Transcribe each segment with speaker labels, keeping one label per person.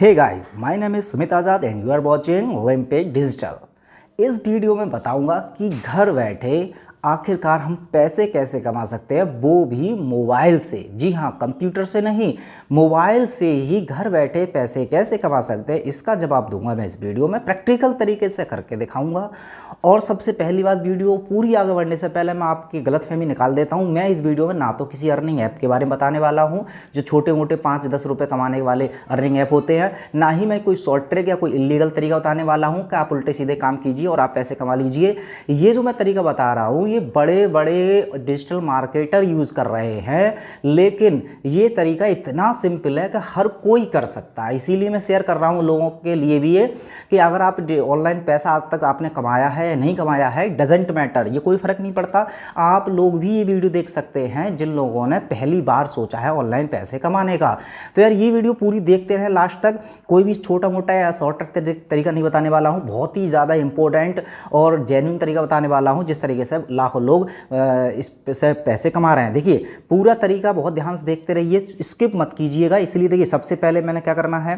Speaker 1: Hey guys, my name is Sumit Azad and you are watching Olympic Digital. इस video में बताऊंगा कि घर बैठे आखिरकार हम पैसे कैसे कमा सकते हैं, वो भी मोबाइल से। जी हाँ, कंप्यूटर से नहीं, मोबाइल से ही घर बैठे पैसे कैसे कमा सकते हैं, इसका जवाब दूंगा मैं इस वीडियो में। प्रैक्टिकल तरीके से करके दिखाऊंगा। और सबसे पहली बात, वीडियो पूरी आगे बढ़ने से पहले मैं आपकी गलतफहमी निकाल देता हूं। मैं इस वीडियो में ना तो किसी अर्निंग ऐप के बारे में बताने वाला हूं जो छोटे मोटे 5-10 रुपये कमाने वाले अर्निंग ऐप होते हैं, ना ही मैं कोई शॉर्ट ट्रिक या कोई इलीगल तरीका बताने वाला हूं कि आप उल्टे सीधे काम कीजिए और आप पैसे कमा लीजिए। ये जो मैं तरीका बता रहा हूँ ये बड़े बड़े डिजिटल मार्केटर यूज़ कर रहे हैं, लेकिन ये तरीका इतना सिंपल है कि हर कोई कर सकता है। इसीलिए मैं शेयर कर रहा हूँ लोगों के लिए भी ये कि अगर आप ऑनलाइन पैसा आज तक आपने कमाया है या नहीं कमाया है, डजेंट मैटर, ये कोई फ़र्क नहीं पड़ता। आप लोग भी ये वीडियो देख सकते हैं जिन लोगों ने पहली बार सोचा है ऑनलाइन पैसे कमाने का। तो यार ये वीडियो पूरी देखते रहें लास्ट तक। कोई भी छोटा मोटा या शॉर्ट तरीका नहीं बताने वाला हूँ, बहुत ही ज़्यादा इंपॉर्टेंट और जेन्युइन तरीका बताने वाला हूँ जिस तरीके से लाखों लोग इससे पैसे कमा रहे हैं। देखिए पूरा तरीका बहुत ध्यान से देखते रहिए, स्किप मत कीजिएगा। इसलिए देखिए सबसे पहले मैंने क्या करना है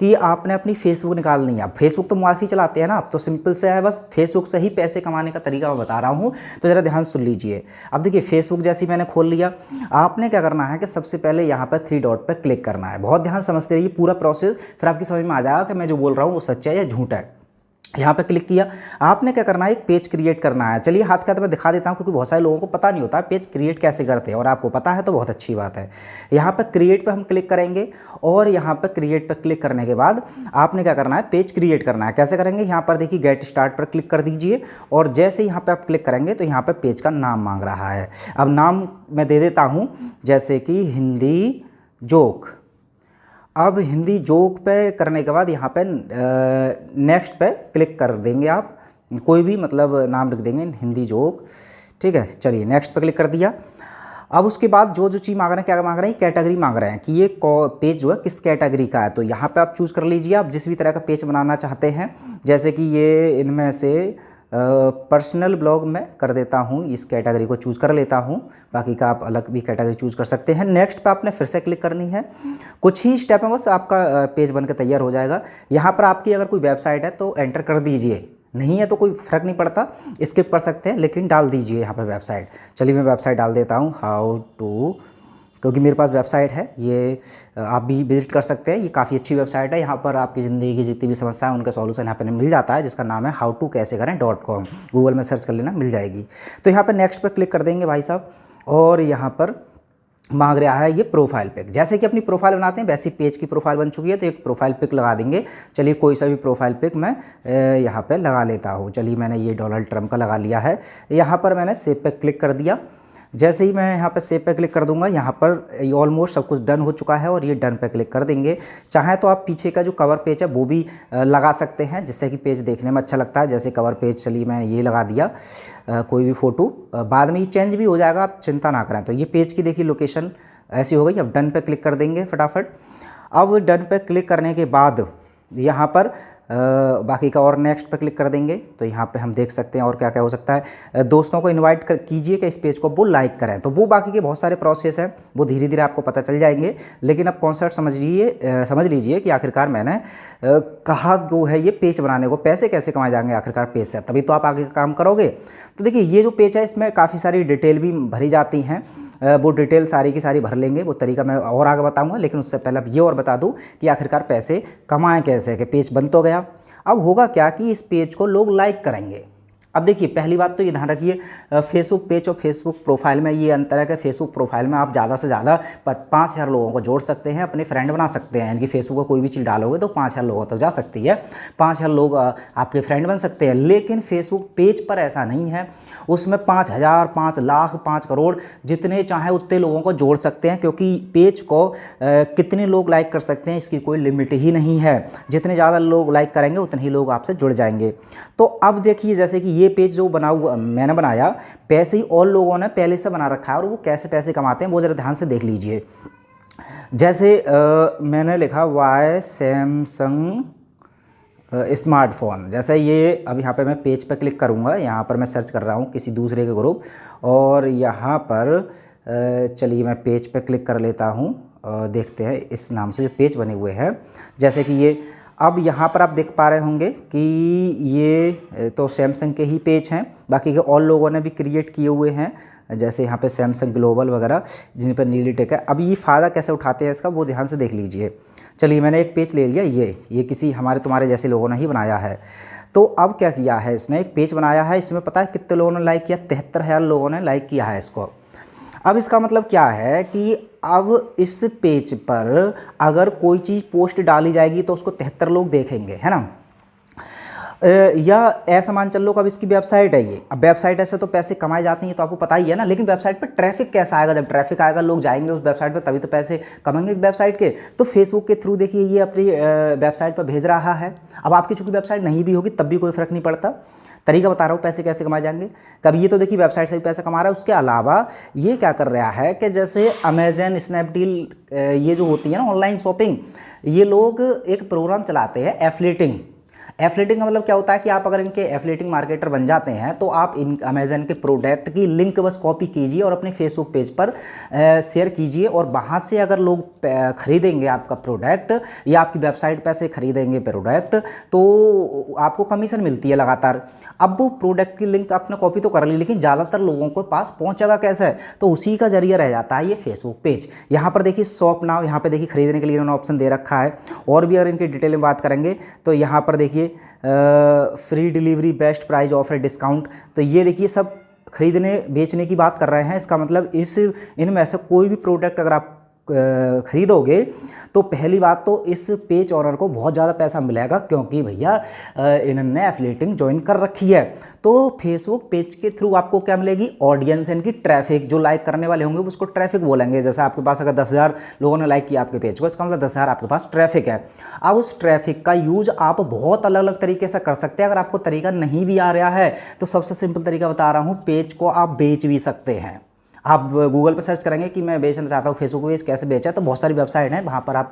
Speaker 1: कि आपने अपनी फेसबुक निकालनी है। आप फेसबुक तो मोबाइल से ही चलाते हैं ना, अब तो सिंपल से है, बस फेसबुक से ही पैसे कमाने का तरीका मैं बता रहा हूँ, तो ज़रा ध्यान सुन लीजिए। अब देखिए फेसबुक जैसी मैंने खोल लिया, आपने क्या करना है कि सबसे पहले यहाँ पर 3 डॉट पर क्लिक करना है। बहुत ध्यान समझते रहिए पूरा प्रोसेस, फिर आपकी समझ में आ जाएगा कि मैं जो बोल रहा हूँ वो सच्चा है या झूठा है। यहाँ पे क्लिक किया, आपने क्या करना है, एक पेज क्रिएट करना है। चलिए हाथ के हाथ में दिखा देता हूँ क्योंकि बहुत सारे लोगों को पता नहीं होता पेज क्रिएट कैसे करते हैं, और आपको पता है तो बहुत अच्छी बात है। यहाँ पे क्रिएट पे हम क्लिक करेंगे और यहाँ पे क्रिएट पे क्लिक करने के बाद आपने क्या करना है, पेज क्रिएट करना है। कैसे करेंगे, यहाँ पर देखिए गेट स्टार्ट पर क्लिक कर दीजिए और जैसे यहाँ पर आप क्लिक करेंगे तो यहाँ पर पेज का नाम मांग रहा है। अब नाम मैं दे देता हूँ जैसे कि हिंदी जोक। अब हिंदी जोक पे करने के बाद यहाँ पे नेक्स्ट पे क्लिक कर देंगे। आप कोई भी मतलब नाम लिख देंगे हिंदी जोक, ठीक है। चलिए नेक्स्ट पे क्लिक कर दिया। अब उसके बाद जो जो चीज़ मांग रहे हैं, क्या मांग रहे हैं, कैटेगरी मांग रहे हैं कि ये पेज जो है किस कैटेगरी का है। तो यहाँ पे आप चूज़ कर लीजिए आप जिस भी तरह का पेज बनाना चाहते हैं। जैसे कि ये इनमें से पर्सनल ब्लॉग में कर देता हूँ, इस कैटेगरी को चूज़ कर लेता हूँ। बाकी का आप अलग भी कैटेगरी चूज़ कर सकते हैं। नेक्स्ट पे आपने फिर से क्लिक करनी है। कुछ ही स्टेप में बस आपका पेज बनकर तैयार हो जाएगा। यहाँ पर आपकी अगर कोई वेबसाइट है तो एंटर कर दीजिए, नहीं है तो कोई फ़र्क नहीं पड़ता, स्किप कर सकते हैं, लेकिन डाल दीजिए यहाँ पर वेबसाइट। चलिए मैं वेबसाइट डाल देता हूँ हाउ टू, क्योंकि मेरे पास वेबसाइट है, ये आप भी विजिट कर सकते हैं। ये काफ़ी अच्छी वेबसाइट है, यहाँ पर आपकी ज़िंदगी की जितनी भी समस्या है उनका सॉल्यूशन यहाँ पर मिल जाता है, जिसका नाम है हाउ टू कैसे करें .com। गूगल में सर्च कर लेना, मिल जाएगी। तो यहाँ पर नेक्स्ट पर क्लिक कर देंगे भाई साहब, और यहाँ पर मांग रहा है ये प्रोफाइल पिक। जैसे कि अपनी प्रोफाइल बनाते हैं वैसे पेज की प्रोफाइल बन चुकी है, तो एक प्रोफाइल पिक लगा देंगे। चलिए कोई सा भी प्रोफाइल पिक मैं यहाँ पे लगा लेता हूँ। चलिए मैंने ये डोनाल्ड ट्रम्प का लगा लिया है। यहाँ पर मैंने सेव पे क्लिक कर दिया। जैसे ही मैं यहाँ पर सेव पे क्लिक कर दूंगा, यहाँ पर ऑलमोस्ट सब कुछ डन हो चुका है और ये डन पे क्लिक कर देंगे। चाहे तो आप पीछे का जो कवर पेज है वो भी लगा सकते हैं, जिससे कि पेज देखने में अच्छा लगता है। जैसे कवर पेज, चलिए मैं ये लगा दिया, कोई भी फ़ोटो, बाद में ये चेंज भी हो जाएगा, आप चिंता ना करें। तो ये पेज की देखिए लोकेशन ऐसी हो गई। अब डन पे क्लिक कर देंगे फटाफट। अब डन पे क्लिक करने के बाद यहाँ पर बाकी का और नेक्स्ट पे क्लिक कर देंगे। तो यहाँ पे हम देख सकते हैं और क्या क्या हो सकता है। दोस्तों को इनवाइट कीजिए कि इस पेज को वो लाइक करें, तो वो बाकी के बहुत सारे प्रोसेस हैं, वो धीरे धीरे आपको पता चल जाएंगे। लेकिन अब कॉन्सेप्ट समझ लीजिए कि आखिरकार मैंने कहा जो है ये पेज बनाने को पैसे कैसे कमाए जाएंगे आखिरकार पेज से, तभी तो आप आगे काम करोगे। तो देखिए ये जो पेज है इसमें काफ़ी सारी डिटेल भी भरी जाती हैं, वो डिटेल सारी की सारी भर लेंगे। वो तरीका मैं और आगे बताऊंगा, लेकिन उससे पहले अब ये और बता दूं कि आखिरकार पैसे कमाएं कैसे। कि पेज बन तो गया, अब होगा क्या कि इस पेज को लोग लाइक करेंगे। अब देखिए पहली बात तो ये ध्यान रखिए, फेसबुक पेज और फेसबुक प्रोफाइल में ये अंतर है कि फेसबुक प्रोफाइल में आप ज़्यादा से ज़्यादा 5000 लोगों को जोड़ सकते हैं, अपने फ्रेंड बना सकते हैं। यानी कि फेसबुक पर कोई भी चीज़ डालोगे तो 5000 लोगों तक जा सकती है, 5000 लोग आपके फ्रेंड बन सकते हैं। लेकिन फेसबुक पेज पर ऐसा नहीं है, उसमें 5000, 5 लाख, 5 करोड़ जितने चाहे उतने लोगों को जोड़ सकते हैं, क्योंकि पेज को कितने लोग लाइक कर सकते हैं इसकी कोई लिमिट ही नहीं है। जितने ज़्यादा लोग लाइक करेंगे उतने ही लोग आपसे जुड़ जाएंगे। तो अब देखिए जैसे कि ये पेज जो मैंने बनाया, वैसे ही और लोगों ने पहले से बना रखा है, और वो कैसे पैसे कमाते हैं वो ज़रा ध्यान से देख लीजिए। जैसे मैंने लिखा वाई सैमसंग स्मार्टफोन, जैसे ये अब यहाँ पे मैं पेज पे क्लिक करूँगा। यहाँ पर मैं सर्च कर रहा हूँ किसी दूसरे के ग्रुप, और यहाँ पर चलिए मैं पेज पे क्लिक कर लेता हूँ देखते हैं इस नाम से जो पेज बने हुए हैं। जैसे कि ये अब यहाँ पर आप देख पा रहे होंगे कि ये तो सैमसंग के ही पेज हैं, बाकी के और लोगों ने भी क्रिएट किए हुए हैं, जैसे यहाँ पे सैमसंग ग्लोबल वगैरह जिन पर नीली टिक है। अब ये फ़ायदा कैसे उठाते हैं इसका वो ध्यान से देख लीजिए। चलिए मैंने एक पेज ले लिया, ये किसी हमारे तुम्हारे जैसे लोगों ने ही बनाया है। तो अब क्या किया है इसने, एक पेज बनाया है, इसमें पता है कितने लोगों ने लाइक किया, 73,000 लोगों ने लाइक किया है इसको। अब इसका मतलब क्या है कि अब इस पेज पर अगर कोई चीज़ पोस्ट डाली जाएगी तो उसको 73 लोग देखेंगे, है ना। या ऐसा मान चल लो कि अब इसकी वेबसाइट है ये। अब वेबसाइट ऐसे तो पैसे कमाए जाते हैं तो आपको पता ही है ना, लेकिन वेबसाइट पर ट्रैफिक कैसा आएगा, जब ट्रैफिक आएगा लोग जाएंगे उस वेबसाइट पर तभी तो पैसे कमाएंगे वेबसाइट के। तो फेसबुक के थ्रू देखिए ये अपनी वेबसाइट पर भेज रहा है। अब आपकी चूंकि वेबसाइट नहीं भी होगी तब भी कोई फ़र्क नहीं पड़ता, तरीका बता रहा हूँ पैसे कैसे कमाए जाएंगे। कभी ये तो देखिए वेबसाइट से भी पैसा कमा रहा है, उसके अलावा ये क्या कर रहा है कि जैसे अमेजन, स्नैपडील ये जो होती है ना ऑनलाइन शॉपिंग, ये लोग एक प्रोग्राम चलाते हैं एफिलिएटिंग। एफिलिएटिंग का मतलब क्या होता है कि आप अगर इनके एफिलिएटिंग मार्केटर बन जाते हैं तो आप इन अमेजन के प्रोडक्ट की लिंक बस कॉपी कीजिए और अपने फेसबुक पेज पर शेयर कीजिए, और वहाँ से अगर लोग खरीदेंगे आपका प्रोडक्ट या आपकी वेबसाइट पर से खरीदेंगे प्रोडक्ट तो आपको कमीशन मिलती है लगातार। अब वो प्रोडक्ट की लिंक आपने कॉपी तो कर ली, लेकिन ज़्यादातर लोगों के पास पहुँचेगा कैसे, तो उसी का जरिया रह जाता है ये फेसबुक पेज। यहाँ पर देखिए शॉप नाउ, यहाँ पे देखिए खरीदने के लिए इन्होंने ऑप्शन दे रखा है। और भी अगर इनकी डिटेल में बात करेंगे तो यहाँ पर देखिए free delivery, best price offer, discount, तो ये देखिए सब खरीदने बेचने की बात कर रहे हैं। इसका मतलब इनमें से कोई भी प्रोडक्ट अगर आप खरीदोगे तो पहली बात तो इस पेज ऑनर को बहुत ज़्यादा पैसा मिलेगा, क्योंकि भैया इन्होंने एफिलिएटिंग ज्वाइन कर रखी है। तो फेसबुक पेज के थ्रू आपको क्या मिलेगी, ऑडियंस, इनकी ट्रैफिक, जो लाइक करने वाले होंगे उसको ट्रैफिक बोलेंगे। जैसे आपके पास अगर 10,000 लोगों ने लाइक किया आपके पेज को, इसका मतलब 10,000 आपके पास ट्रैफिक है। अब उस ट्रैफिक का यूज आप बहुत अलग अलग तरीके से कर सकते हैं। अगर आपको तरीका नहीं भी आ रहा है तो सबसे सिंपल तरीका बता रहा हूँ, पेज को आप बेच भी सकते हैं। आप गूगल पर सर्च करेंगे कि मैं बेचना चाहता हूँ फेसबुक पेज कैसे बेचा, तो बहुत सारी वेबसाइट हैं वहाँ पर आप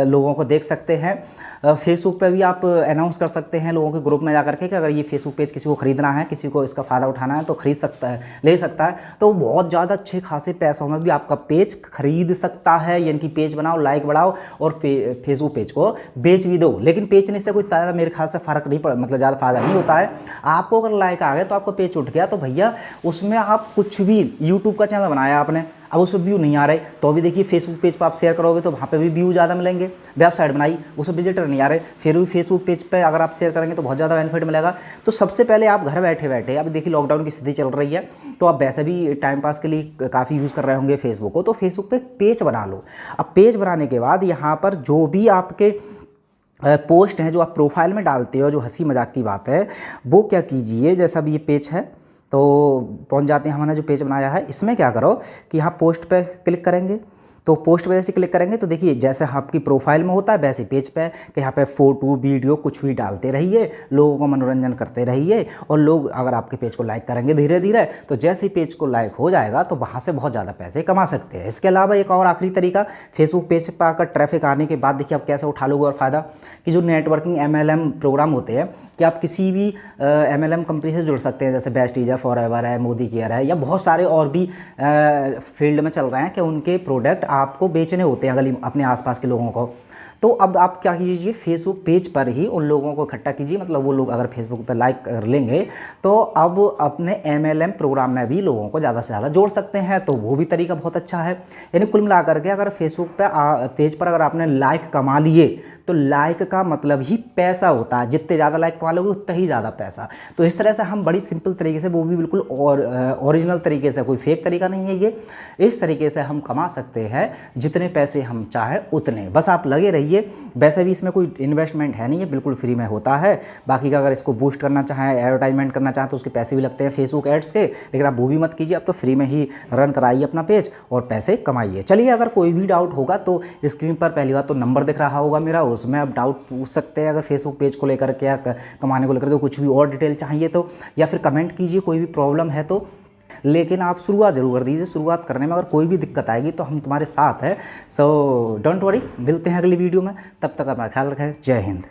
Speaker 1: लोगों को देख सकते हैं। फेसबुक पे भी आप अनाउंस कर सकते हैं लोगों के ग्रुप में जाकर के कि अगर ये फेसबुक पेज किसी को ख़रीदना है, किसी को इसका फ़ायदा उठाना है तो खरीद सकता है, ले सकता है। तो बहुत ज़्यादा अच्छे खासे पैसों में भी आपका पेज खरीद सकता है। यानी कि पेज बनाओ, लाइक बढ़ाओ और फेसबुक पेज को बेच भी दो। लेकिन बेचने से कोई ज़्यादा मेरे ख्याल से फ़र्क नहीं पड़ा, मतलब ज़्यादा फ़ायदा नहीं होता है। आपको अगर लाइक आ गए तो आपका पेज उठ गया, तो भैया उसमें आप कुछ भी, यूट्यूब का चैनल बनाया आपने, अब उस पर व्यू नहीं आ रहे तो भी देखिए फेसबुक पेज पर आप शेयर करोगे तो वहाँ पे भी व्यू ज़्यादा मिलेंगे। वेबसाइट बनाई, उस पर विजिटर नहीं आ रहे, फिर भी फेसबुक पेज पे अगर आप शेयर करेंगे तो बहुत ज़्यादा बेनिफिट मिलेगा। तो सबसे पहले आप घर बैठे बैठे, अब देखिए लॉकडाउन की स्थिति चल रही है तो आप वैसे भी टाइम पास के लिए काफ़ी यूज़ कर रहे होंगे फेसबुक को, तो फेसबुक पे पेज बना लो। अब पेज बनाने के बाद यहाँ पर जो भी आपके पोस्ट हैं जो आप प्रोफाइल में डालते हो, जो हंसी मजाक की बात है, वो क्या कीजिए, जैसा भी ये पेज है तो पहुंच जाते हैं हमने जो पेज बनाया है। इसमें क्या करो कि यहाँ पोस्ट पे क्लिक करेंगे, तो पोस्ट पे जैसे क्लिक करेंगे तो देखिए जैसे आपकी प्रोफाइल में होता है वैसे पेज पे कि यहाँ पे फ़ोटो, वीडियो कुछ भी डालते रहिए, लोगों को मनोरंजन करते रहिए, और लोग अगर आपके पेज को लाइक करेंगे धीरे धीरे तो जैसे ही पेज को लाइक हो जाएगा तो वहाँ से बहुत ज़्यादा पैसे कमा सकते हैं। इसके अलावा एक और आखिरी तरीका, फेसबुक पेज पर आकर ट्रैफिक आने के बाद देखिए आप कैसे उठा लोगे और फ़ायदा, कि जो नेटवर्किंग MLM प्रोग्राम होते हैं कि आप किसी भी MLM कंपनी से जुड़ सकते हैं, जैसे बेस्ट इज फॉरएवर है, मोदी केयर है, या बहुत सारे और भी फील्ड में चल रहे हैं कि उनके प्रोडक्ट आपको बेचने होते हैं गली अपने आसपास के लोगों को। तो अब आप क्या कीजिए, फेसबुक पेज पर ही उन लोगों को इकट्ठा कीजिए, मतलब वो लोग अगर फेसबुक पर लाइक कर लेंगे तो अब अपने MLM प्रोग्राम में भी लोगों को ज़्यादा से ज़्यादा जोड़ सकते हैं। तो वो भी तरीका बहुत अच्छा है। यानी कुल मिलाकर के अगर फेसबुक पेज पर अगर आपने लाइक कमा लिए तो लाइक का मतलब ही पैसा होता है, जितने ज़्यादा लाइक कमा लोगे उतना ही ज़्यादा पैसा। तो इस तरह से हम बड़ी सिंपल तरीके से, वो भी बिल्कुल ओरिजिनल तरीके से, कोई फेक तरीका नहीं है ये, इस तरीके से हम कमा सकते हैं जितने पैसे हम चाहें उतने। बस आप लगे रहिए। वैसे भी इसमें कोई इन्वेस्टमेंट है नहीं, है बिल्कुल फ्री में होता है। बाकी का अगर इसको बूस्ट करना चाहें, एडवर्टाइजमेंट करना चाहें तो उसके पैसे भी लगते हैं फेसबुक एड्स के, लेकिन आप वो भी मत कीजिए, अब तो फ्री में ही रन कराइए अपना पेज और पैसे कमाइए। चलिए, अगर कोई भी डाउट होगा तो स्क्रीन पर पहली बात तो नंबर दिख रहा होगा मेरा, उसमें आप डाउट पूछ सकते हैं। अगर फेसबुक पेज को लेकर के या कमाने को लेकर के कुछ भी और डिटेल चाहिए तो, या फिर कमेंट कीजिए कोई भी प्रॉब्लम है तो। लेकिन आप शुरुआत जरूर कर दीजिए। शुरुआत करने में अगर कोई भी दिक्कत आएगी तो हम तुम्हारे साथ हैं। सो डोंट वरी, मिलते हैं अगली वीडियो में, तब तक अपना ख्याल रखें। जय हिंद।